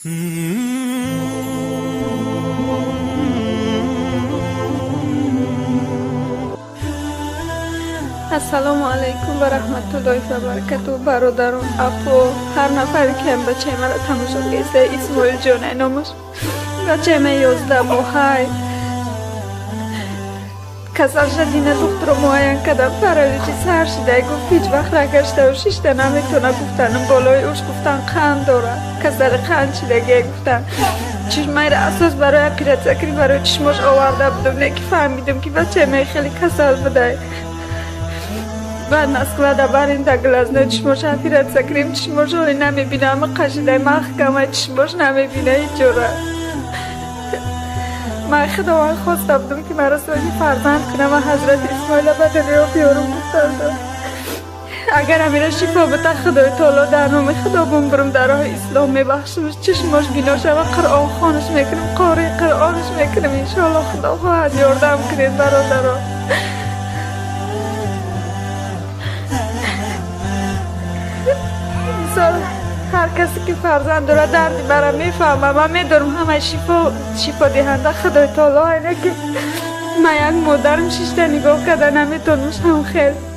السلام علیکم و رحمت الله و برکاته. برادران اپو هر نفر که هم بچه مرا تماشا کرده اسماعیل جان نامش بچه من 11 ماه کسر شدینه دختر معاین کردم پرالیزی سر شده گفت هیچ وقت رگشته و شیشته نمیتونه گفتن بالای اوش گفتن قند داره کسر قند شده گفتن چشمه را اساس برای پیرت سکری برای چشماش آورده بودم نه که فهمیدم که بچه من خیلی کسل بوده بعد نسکواده برین دگلازنه چشماش پیرت سکریم چشماش هایی نمیبینه اما قشیده محکمه چشماش نمیبینه هیچ جوره من خداوند خواسته بودم که مرا سوی فرزند کنم و حضرت اسماعیل به دنیا بیارم گفتم اگر امیره شفا بده خدای تعالی در نام خدا برم در راه اسلام میبخشمش چشماش بیناشه و قرآن خوانش میکنم قاری قرآنش میکنم انشاءالله خدا خواهد یاردم کنید برادران. هر کسی که فرزند داره دردی برام میفهمه من میدونم همه شفا دهنده خدای تعالی اینه که من یک مادرم شیشته نگاه کرده نمیتونمش هم خیلی